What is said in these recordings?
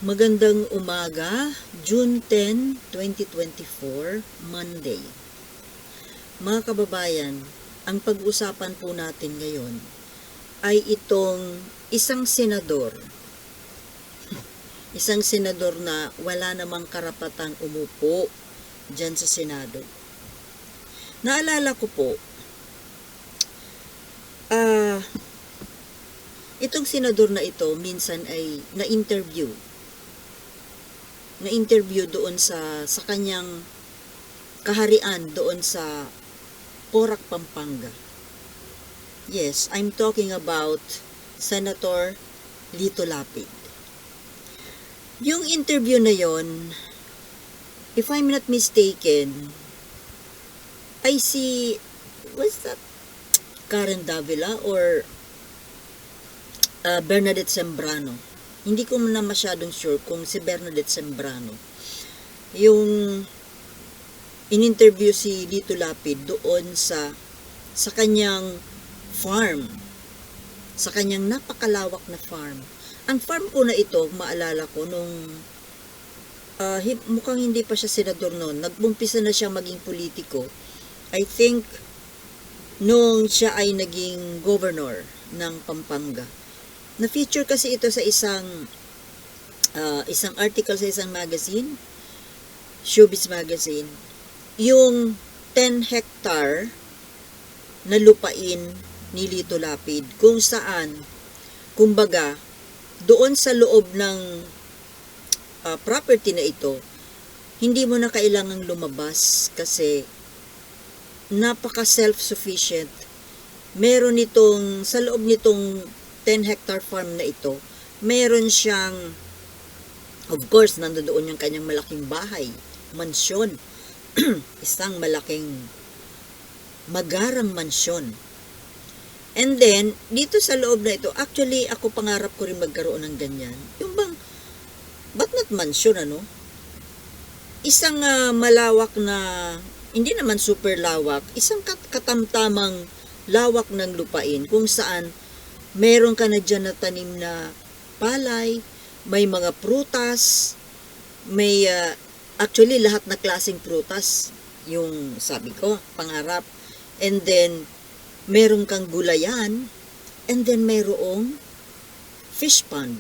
Magandang umaga, June 10, 2024, Monday. Mga kababayan, ang pag-usapan po natin ngayon ay itong isang senador. Isang senador na wala namang karapatang umupo dyan sa Senado. Naalala ko po, itong senador na ito minsan ay na-interview doon sa kanyang kaharian doon sa Porac, Pampanga. Yes, I'm talking about Senator Lito Lapid. Yung interview na yon, if I'm not mistaken, I see, what's that? Karen Davila or Bernadette Sembrano. Hindi ko na masyadong sure kung si Bernadette Sembrano. Yung in-interview si Lito Lapid doon sa kanyang farm. Sa kanyang napakalawak na farm. Ang farm ko na ito, maalala ko, nung mukhang hindi pa siya senador noon. Nagbumpisa na siya maging politiko. I think, nung siya ay naging governor ng Pampanga. Na-feature kasi ito sa isang article sa isang magazine, Showbiz Magazine, yung 10 hectare na lupain ni Lito Lapid, kung saan, kumbaga, doon sa loob ng property na ito, hindi mo na kailangang lumabas kasi napaka self-sufficient. Meron itong, sa loob nitong 10 hectare farm na ito, meron siyang, of course, nandoon yung kanyang malaking bahay, mansyon, isang malaking magarang mansyon. And then, dito sa loob na ito, actually, ako pangarap ko rin magkaroon ng ganyan. Yung bang, ba't not mansyon, ano? Isang malawak na, hindi naman super lawak, isang katamtamang lawak ng lupain, kung saan meron ka na dyan na tanim na palay, may mga prutas, may actually lahat na klaseng prutas, yung sabi ko, pangarap. And then, meron kang gulayan, and then mayroong fish pond.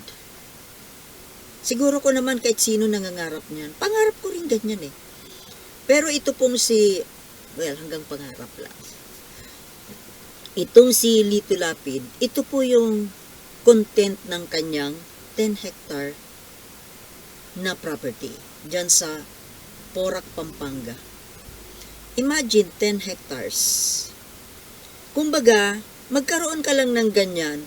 Siguro ko naman kahit sino nangangarap niyan. Pangarap ko rin ganyan eh. Pero ito pong hanggang pangarap lang. Itong si Lito Lapid, ito po yung content ng kanyang 10 hectare na property dyan sa Porac, Pampanga. Imagine 10 hectares. Kumbaga, magkaroon ka lang ng ganyan,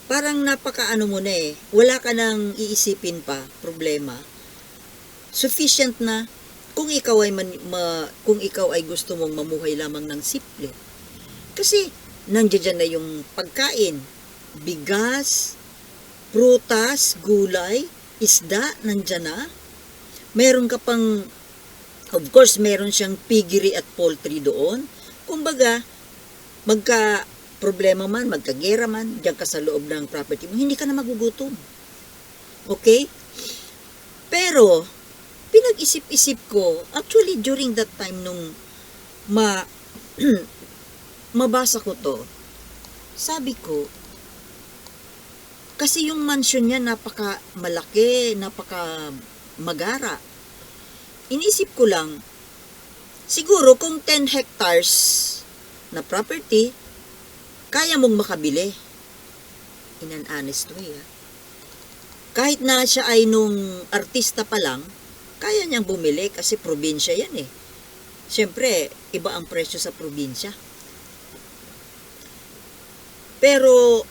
parang napakaano mo na eh, wala ka nang iisipin pa, problema. Sufficient na kung ikaw ay gusto mong mamuhay lamang ng simple. Kasi, nandiyan na yung pagkain, bigas, prutas, gulay, isda, nandiyan na. Meron ka pang, of course, meron siyang piggery at poultry doon. Kumbaga, magka-problema man, magka-gera man, diyan ka sa loob ng property mo, hindi ka na magugutom. Okay? Pero, pinag-isip-isip ko, actually, during that time nung mabasa ko to, sabi ko, kasi yung mansion niya napaka malaki, napaka magara. Inisip ko lang, siguro kung 10 hectares na property, kaya mong makabili. In an honest way. Kahit na siya ay nung artista pa lang, kaya niyang bumili kasi probinsya yan eh. Siyempre, iba ang presyo sa probinsya. Pero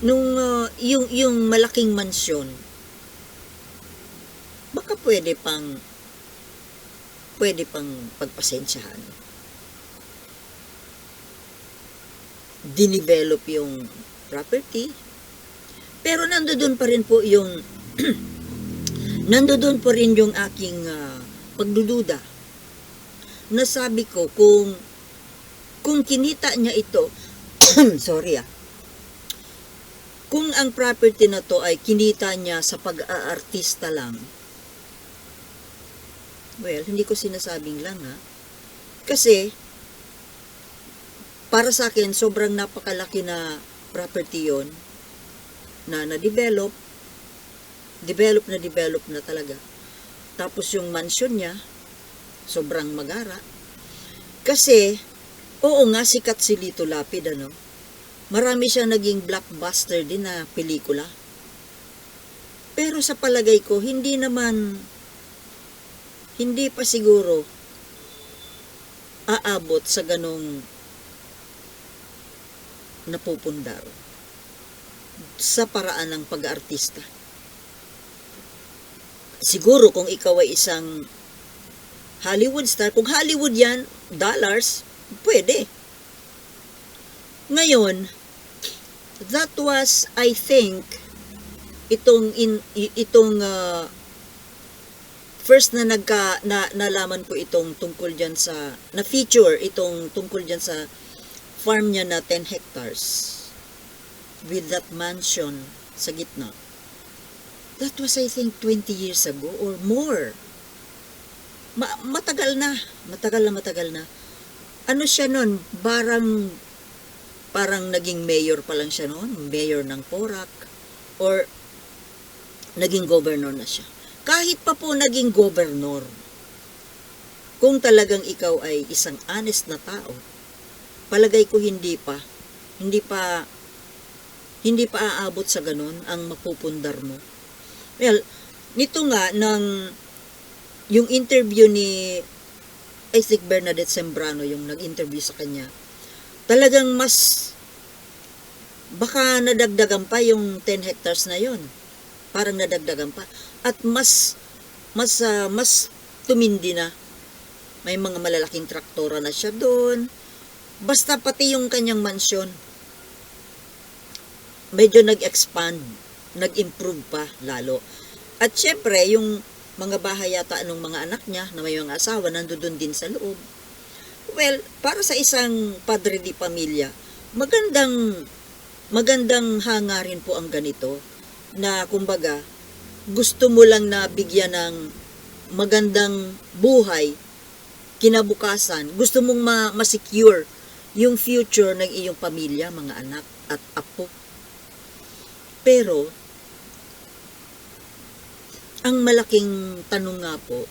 nung yung malaking mansyon, baka pwede pang pagpasensyahan. Dinevelop yung property. Pero nandoon pa rin po yung aking pagdududa. Nasabi ko kung kinita niya ito, sorry kung ang property na to ay kinita niya sa pag-aartista lang, well, hindi ko sinasabing lang ha. Kasi, para sa akin, sobrang napakalaki na property yon na na-develop na talaga. Tapos yung mansion niya, sobrang magara. Kasi, oo nga, sikat si Lito Lapid, ano? Marami siyang naging blockbuster din na pelikula. Pero sa palagay ko, hindi pa siguro aabot sa ganong napupundar sa paraan ng pag-aartista. Siguro kung ikaw ay isang Hollywood star, kung Hollywood yan, dollars, pwede. Ngayon, that was, I think, itong first na nalaman ko itong tungkol diyan sa na feature itong tungkol diyan sa farm niya na 10 hectares with that mansion sa gitna. That was, I think, 20 years ago or more. Matagal na. Ano siya nun? Parang naging mayor pa lang siya noon, mayor ng Porac, or naging governor na siya. Kahit pa po naging governor, kung talagang ikaw ay isang honest na tao, palagay ko hindi pa aabot sa ganun ang mapupundar mo. Well, nito nga, yung interview ni Isaac Bernadette Sembrano, yung nag-interview sa kanya, talagang baka nadagdagan pa yung 10 hectares na yon. Parang nadagdagan pa. At mas tumindi na. May mga malalaking traktora na siya doon. Basta pati yung kanyang mansyon, medyo nag-expand, nag-improve pa lalo. At syempre, yung mga bahay yata ng mga anak niya na may mga asawa, nandoon din sa loob. Well, para sa isang padre di pamilya, magandang hangarin po ang ganito, na kumbaga, gusto mo lang na bigyan ng magandang buhay, kinabukasan, gusto mong ma-secure yung future ng iyong pamilya, mga anak at apo. Pero, ang malaking tanong nga po,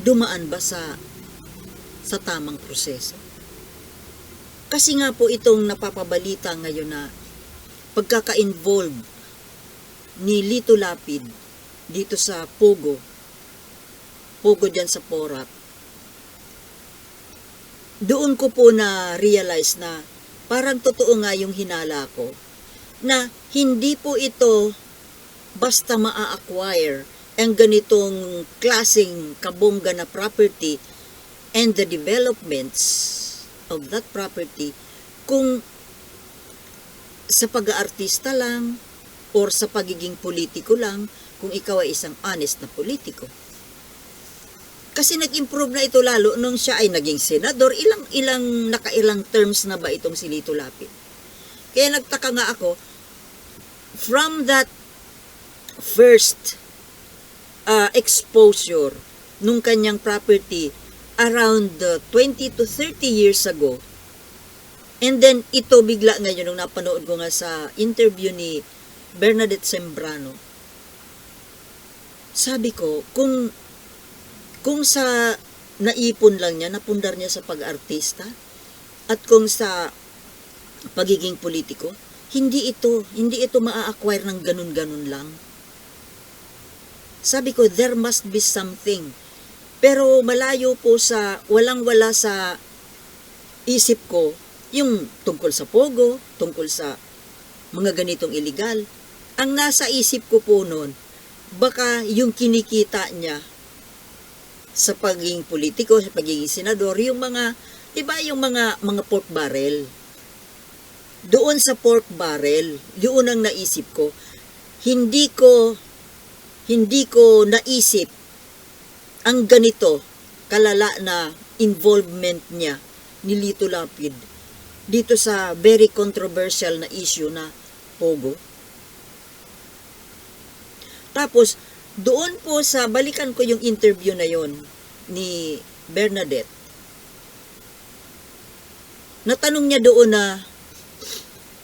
dumaan ba sa tamang proseso? Kasi nga po itong napapabalita ngayon na pagkaka-involve ni Lito Lapid dito sa Pogo dyan sa Porac, doon ko po na-realize na parang totoo nga yung hinala ko, na hindi po ito basta maa-acquire ang ganitong klaseng kabongga na property and the developments of that property kung sa pag-aartista lang or sa pagiging politiko lang, kung ikaw ay isang honest na politiko. Kasi nag-improve na ito lalo nung siya ay naging senador. Nakailang terms na ba itong si Lito Lapid? Kaya nagtaka nga ako, from that first exposure nung kanyang property around 20 to 30 years ago, and then ito bigla ngayon nung napanood ko nga sa interview ni Bernadette Sembrano, sabi ko, kung sa naipon lang niya, napundar niya sa pag-artista, at kung sa pagiging politiko, hindi ito maa-acquire ng ganun-ganun lang. Sabi ko, there must be something. Pero malayo po sa, walang-wala sa isip ko, yung tungkol sa Pogo, tungkol sa mga ganitong illegal. Ang nasa isip ko po noon, baka yung kinikita niya sa pagiging politiko, sa pagiging senador, yung mga, diba yung mga pork barrel. Doon sa pork barrel, yun ang naisip ko. Hindi ko naisip ang ganito kalala na involvement niya ni Lito Lapid dito sa very controversial na issue na Pogo. Tapos, doon po sa, balikan ko yung interview na yon ni Bernadette, natanong niya doon na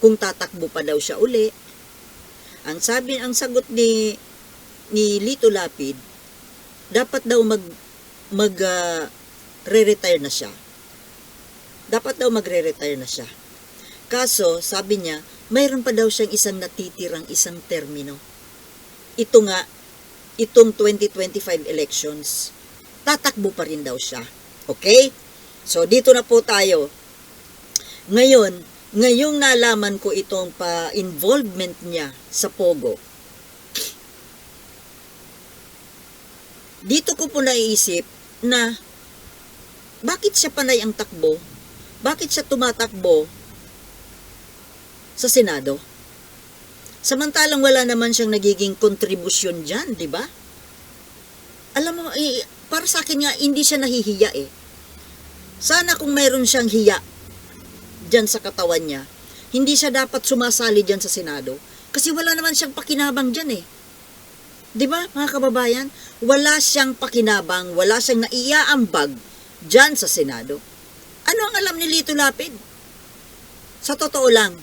kung tatakbo pa daw siya uli. Ang sagot ni Lito Lapid, dapat daw re-retire na siya. Dapat daw magre-retire na siya. Kaso, sabi niya, mayroon pa daw siyang isang natitirang isang termino. Ito nga, itong 2025 elections, tatakbo pa rin daw siya. Okay? So, dito na po tayo. Ngayong nalaman ko itong pa-involvement niya sa Pogo, dito ko po naiisip na bakit siya panay ang takbo? Bakit siya tumatakbo sa Senado? Samantalang wala naman siyang nagiging kontribusyon dyan, di ba? Alam mo, para sa akin nga, hindi siya nahihiya eh. Sana kung mayroon siyang hiya dyan sa katawan niya, hindi siya dapat sumasali dyan sa Senado. Kasi wala naman siyang pakinabang dyan eh. Di ba, mga kababayan? Wala siyang pakinabang, wala siyang naiaambag dyan sa Senado. Ano ang alam ni Lito Lapid? Sa totoo lang,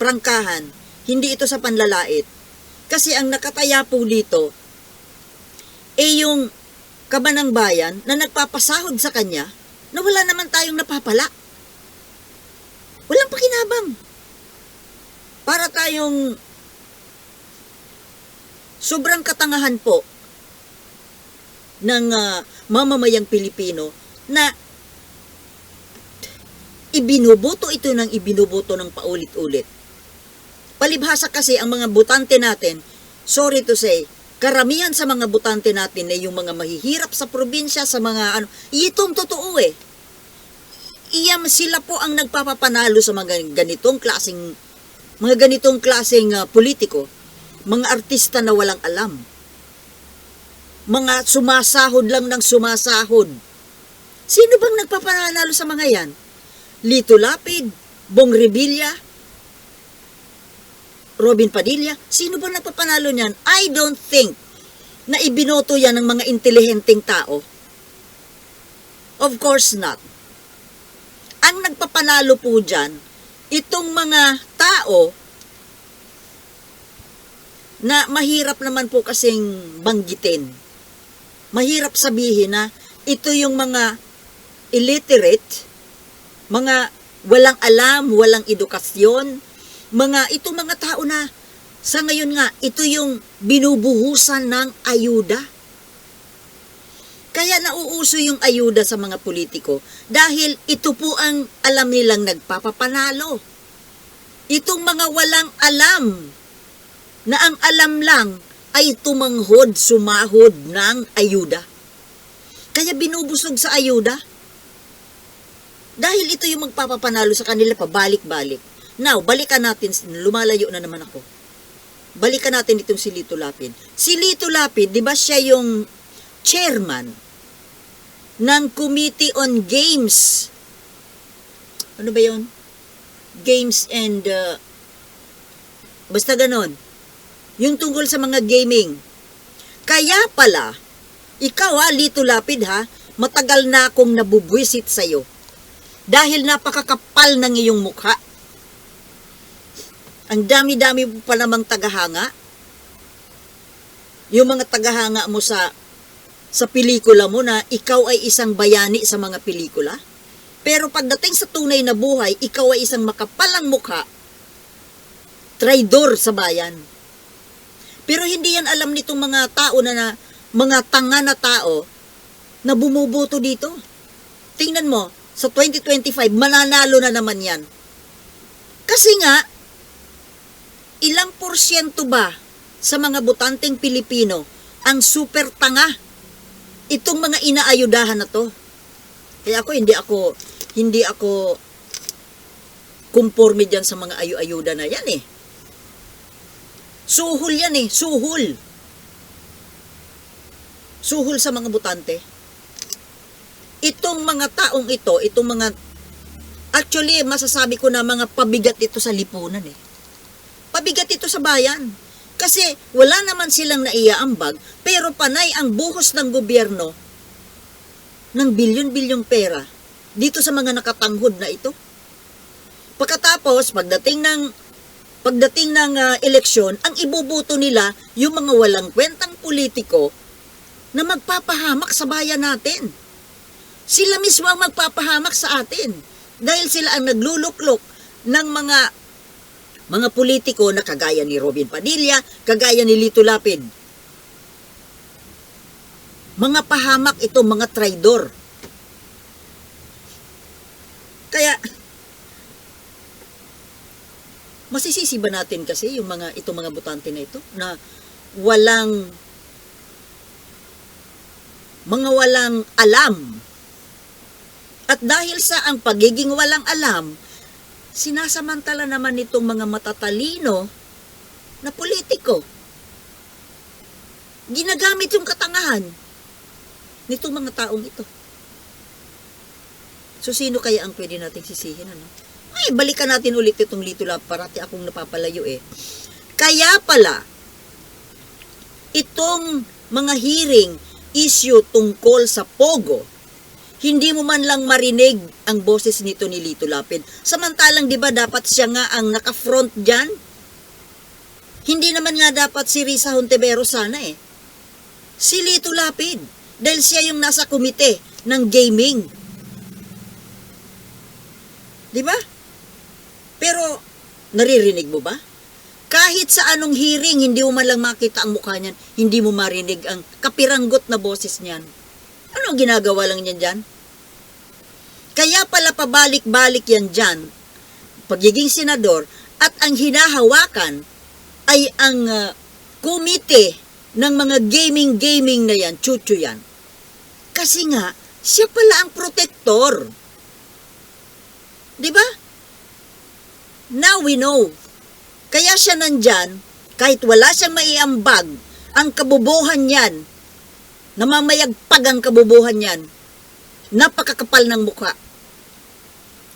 prangkahan, hindi ito sa panlalait. Kasi ang nakataya po dito, yung kabanang bayan na nagpapasahod sa kanya na wala naman tayong napapala. Walang pakinabang. Para tayong sobrang katangahan po ng mamamayang Pilipino na ibinuboto ng paulit-ulit. Palibhasa kasi ang mga botante natin, sorry to say, karamihan sa mga botante natin ay yung mga mahihirap sa probinsya, sa mga itong totoo eh. Sila po ang nagpapapanalo sa mga ganitong klaseng politiko, mga artista na walang alam, mga sumasahod lang ng sumasahod. Sino bang nagpapanalo sa mga yan? Lito Lapid, Bong Revilla, Robin Padilla, sino bang nagpapanalo niyan? I don't think na ibinoto yan ng mga intelihenteng tao. Of course not. Ang nagpapanalo po dyan, itong mga tao na mahirap naman po kasing banggitin. Mahirap sabihin na ito yung mga illiterate, mga walang alam, walang edukasyon, itong mga tao na sa ngayon nga, ito yung binubuhusan ng ayuda. Kaya nauuso yung ayuda sa mga politiko dahil ito po ang alam nilang nagpapapanalo. Itong mga walang alam, na ang alam lang ay tumanghod, sumahod ng ayuda. Kaya binubusog sa ayuda. Dahil ito yung magpapapanalo sa kanila pabalik-balik. Now, balikan natin, lumalayo na naman ako. Balikan natin itong si Lito Lapid. Si Lito Lapid, di ba siya yung chairman ng Committee on Games? Ano ba yun? Games and, basta ganon. Yung tungkol sa mga gaming. Kaya pala, ikaw Lito Lapid matagal na akong nabubwisit sa'yo. Dahil napakakapal ng iyong mukha. Ang dami-dami pa namang tagahanga. Yung mga tagahanga mo sa pelikula mo na ikaw ay isang bayani sa mga pelikula. Pero pagdating sa tunay na buhay, ikaw ay isang makapalang mukha, traidor sa bayan. Pero hindi yan alam nitong mga tao mga tanga na tao na bumuboto dito. Tingnan mo, sa 2025, mananalo na naman yan. Kasi nga, ilang porsyento ba sa mga botanteng Pilipino ang super tanga? Itong mga inaayudahan na to. Kaya hindi ako conforme dyan sa mga ayuda na yan eh. Suhol yan eh, suhol. Suhol sa mga botante. Itong mga taong ito, itong mga Actually, masasabi ko na mga pabigat ito sa lipunan eh. Pabigat ito sa bayan. Kasi wala naman silang naiaambag, pero panay ang buhos ng gobyerno ng bilyon-bilyong pera dito sa mga nakatanghod na ito. Pagkatapos, pagdating ng eleksyon, ang ibubuto nila yung mga walang kwentang politiko na magpapahamak sa bayan natin. Sila mismo ang magpapahamak sa atin dahil sila ang nagluluklok ng mga politiko na kagaya ni Robin Padilla, kagaya ni Lito Lapid. Mga pahamak ito, mga traidor. Kaya, masisisi ba natin kasi itong mga botante na ito na walang alam. At dahil sa ang pagiging walang alam, sinasamantala naman itong mga matatalino na politiko. Ginagamit yung katangahan nitong mga taong ito. So, sino kaya ang pwede nating sisihin? Ano? Ay, balikan natin ulit itong Lito Lapid. Parati akong napapalayo eh. Kaya pala, itong mga hearing issue tungkol sa Pogo, hindi mo man lang marinig ang boses nito ni Lito Lapid. Samantalang, di ba, dapat siya nga ang naka-front dyan? Hindi naman nga dapat si Risa Hontiveros sana eh. Si Lito Lapid. Dahil siya yung nasa komite ng gaming. Di ba? Pero, naririnig mo ba? Kahit sa anong hearing, hindi mo man lang makita ang mukha niyan, hindi mo marinig ang kapiranggot na boses niyan. Ano ang ginagawa lang niyan dyan? Kaya pala pabalik-balik yan dyan, pagiging senador, at ang hinahawakan ay ang komite ng mga gaming na yan, chuchu yan. Kasi nga, siya pala ang protector. Diba? Now we know. Kaya siya nandyan, kahit wala siyang maiambag, ang kabubuhan niyan, namamayagpag ang kabubuhan niyan, napakakapal ng mukha.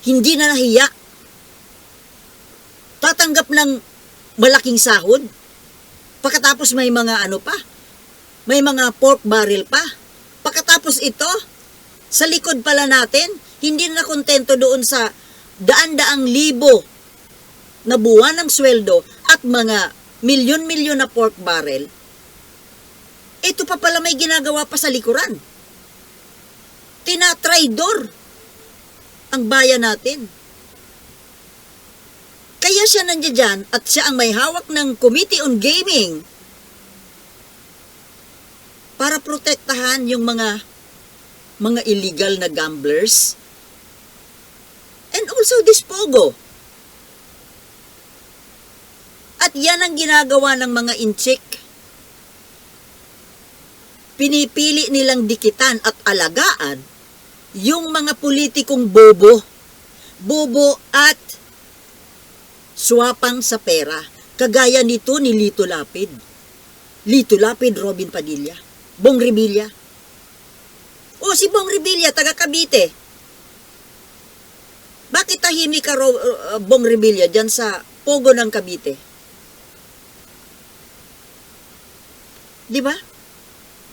Hindi na nahiya. Tatanggap ng malaking sahod. Pagkatapos may mga ano pa, may mga pork barrel pa. Pagkatapos ito, sa likod pala natin, hindi na kontento doon sa daan-daang libo na buwan ng sweldo at mga milyon-milyon na pork barrel. Ito pa pala may ginagawa pa sa likuran. Tinatraidor ang bayan natin. Kaya siya nandiyan dyan at siya ang may hawak ng Committee on Gaming para protektahan yung mga illegal na gamblers and also this Pogo. At yan ang ginagawa ng mga inchik. Pinipili nilang dikitan at alagaan yung mga politikong bobo at swapang sa pera. Kagaya nito ni Lito Lapid. Lito Lapid, Robin Padilla. Bong Revilla. O si Bong Revilla, taga Cavite. Bakit tahimik ka, Bong Revilla, dyan sa Pogo ng Cavite? Di ba?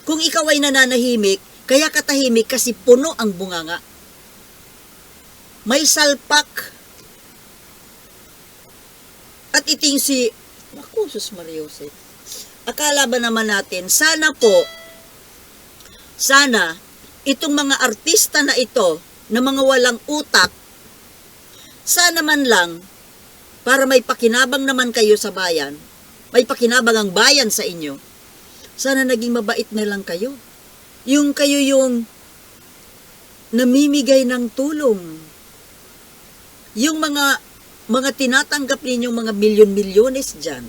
Kung ikaw ay nananahimik, kaya katahimik kasi puno ang bunganga. May salpak. At iting si, naku, Sus Mariosep. Akala ba naman natin, sana itong mga artista na ito, na mga walang utak, sana man lang, para may pakinabang naman kayo sa bayan, may pakinabang ang bayan sa inyo, sana naging mabait na lang kayo. Yung kayo yung namimigay ng tulong. Yung mga tinatanggap ninyong mga milyon-milyones dyan,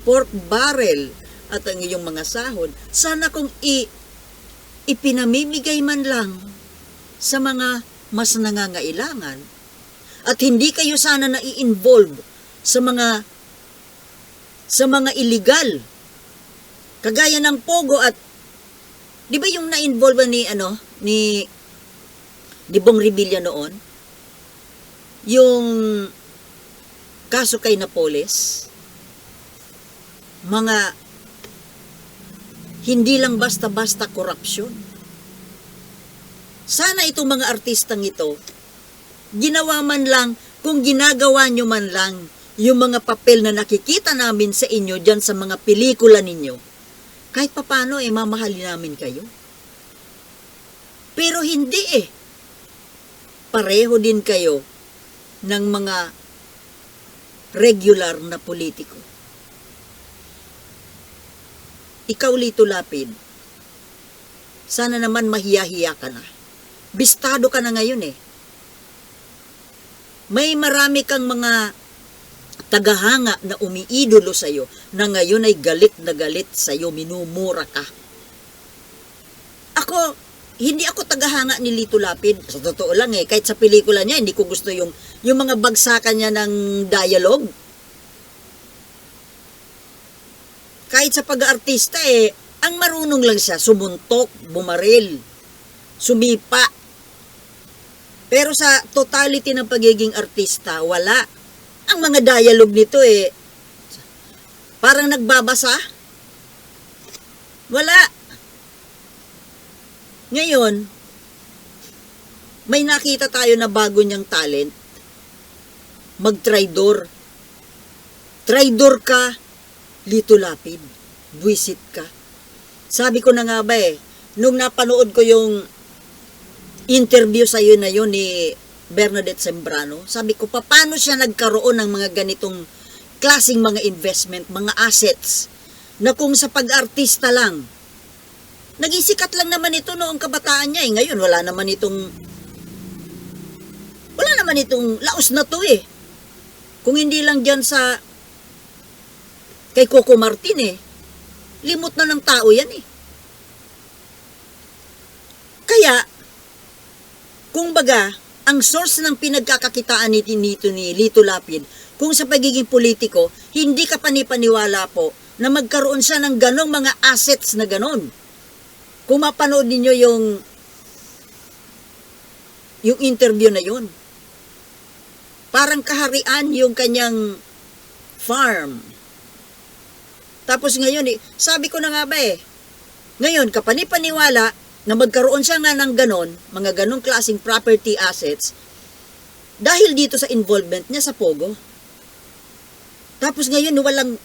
pork barrel, at ang iyong mga sahod, sana kung ipinamimigay man lang sa mga mas nangangailangan, at hindi kayo sana na-i-involve sa mga illegal. Kagaya ng Pogo at, di ba yung na-involve ni Bong Revilla noon? yung kaso kay Napoles, mga hindi lang basta-basta korupsyon. Sana itong mga artistang ito, ginawa man lang, kung ginagawa nyo man lang, yung mga papel na nakikita namin sa inyo dyan sa mga pelikula ninyo, kahit papano mamahalin namin kayo. Pero hindi pareho din kayo ng mga regular na politiko. Ikaw, Lito Lapid, sana naman mahiya-hiya ka na. Bistado ka na ngayon May marami kang mga tagahanga na umiidolo sa'yo, na ngayon ay galit na galit sa'yo, minumura ka. Hindi ako tagahanga ni Lito Lapid. Sa totoo lang kahit sa pelikula niya, hindi ko gusto yung mga bagsakan niya ng dialogue. Kahit sa pag-aartista ang marunong lang siya, sumuntok, bumaril, sumipa. Pero sa totality ng pagiging artista, wala. Ang mga dialogue nito parang nagbabasa. Wala. Ngayon, may nakita tayo na bago niyang talent, mag-traidor. Traidor ka, Lito Lapid. Buwisit ka. Sabi ko na nga ba nung napanood ko yung interview sa iyo na yun ni Bernadette Sembrano, sabi ko, paano siya nagkaroon ng mga ganitong klaseng mga investment, mga assets, na kung sa pag-artista lang, naging sikat lang naman ito noong kabataan niya Ngayon, wala naman itong laos na to Kung hindi lang dyan sa kay Coco Martin limot na ng tao yan Kaya, kung baga, ang source ng pinagkakakitaan nito ni Lito Lapid, kung sa pagiging politiko, hindi ka panipaniwala po na magkaroon siya ng ganong mga assets na ganon. Kung mapanood ninyo yung interview na yun, parang kaharian yung kanyang farm. Tapos ngayon, sabi ko na nga ba ngayon, kapanipaniwala na magkaroon siya nga ng ganon, mga ganong klaseng property assets, dahil dito sa involvement niya sa Pogo. Tapos ngayon,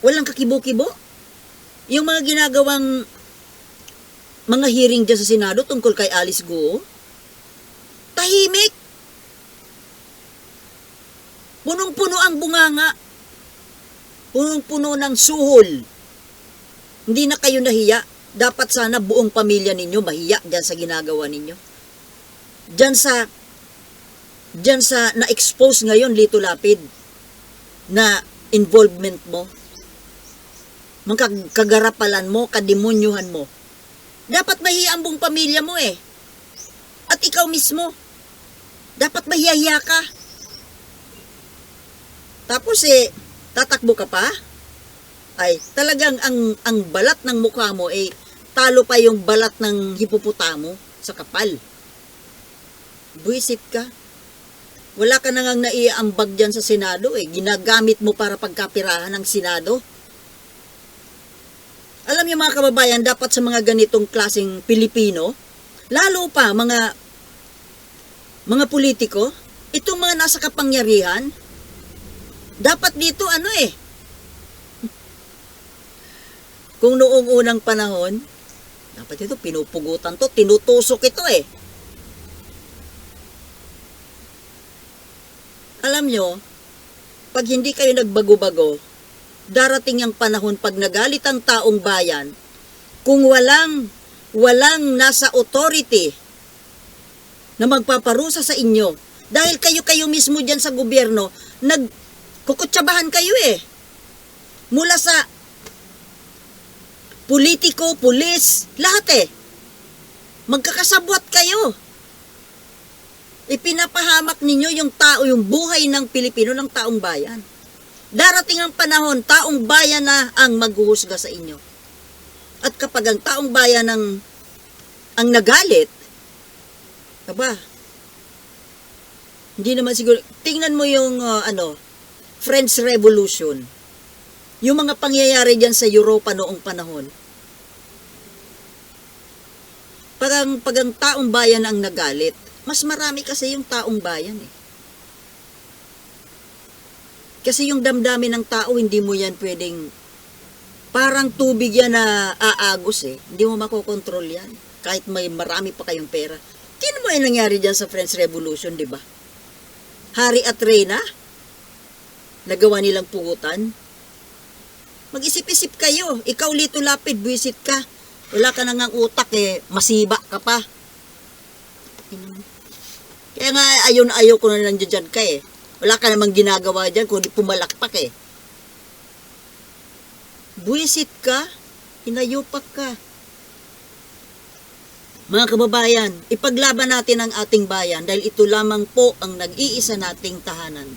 walang kakibo-kibo. Yung mga ginagawang mga hearing dyan sa Senado tungkol kay Alice Guo, tahimik. Punong-puno ang bunganga. Punong-puno ng suhol. Hindi na kayo nahiya. Dapat sana buong pamilya ninyo mahiya dyan sa ginagawa ninyo. Dyan sa na-expose ngayon, Lito Lapid, na involvement mo, mga kagarapalan mo, kademonyuhan mo. Dapat mahiya ang buong pamilya mo At ikaw mismo, dapat mahiya ka. Tapos tatakbo ka pa? Ay, talagang ang balat ng mukha mo talo pa yung balat ng hipopotamo sa kapal. Buwisit ka. Wala ka nang naiambag dyan sa Senado Ginagamit mo para pagkapirahan ng Senado. Alam niyo mga kababayan, dapat sa mga ganitong klaseng Pilipino, lalo pa mga politiko, itong mga nasa kapangyarihan, dapat dito kung noong unang panahon, dapat ito pinupugutan to, tinutusok ito Alam nyo, pag hindi kayo nagbago-bago, darating ang panahon pag nagalit ang taong bayan, kung walang nasa authority na magpaparusa sa inyo, dahil kayo mismo dyan sa gobyerno, nagkukutsabahan kayo mula sa politiko, pulis, lahat magkakasabwat kayo. Ipinapahamak ninyo yung tao, yung buhay ng Pilipino, ng taong bayan. Darating ang panahon, taong bayan na ang maghuhusga sa inyo. At kapag ang taong bayan ang nagalit, Hindi naman siguro, tingnan mo yung French Revolution. Yung mga pangyayari diyan sa Europa noong panahon. Pag ang taong bayan ang nagalit, mas marami kasi yung taong bayan eh. Kasi yung damdamin ng tao, hindi mo yan pwedeng, parang tubig yan na aagos eh. Hindi mo makokontrol yan. Kahit may marami pa kayong pera. Tingnan mo yung nangyari dyan sa French Revolution, di ba? Hari at Reyna, nagawa nilang pugutan. Mag-isip-isip kayo. Ikaw, Lito Lapid, buwisit ka. Wala ka nang utak eh, masiba ka pa. Kaya nga, ayaw ko na nandiyan dyan ka eh. Wala ka namang ginagawa dyan, kundi pumalakpak eh. Buwisit ka, inayupak ka. Mga kababayan, ipaglaban natin ang ating bayan dahil ito lamang po ang nag-iisa nating tahanan.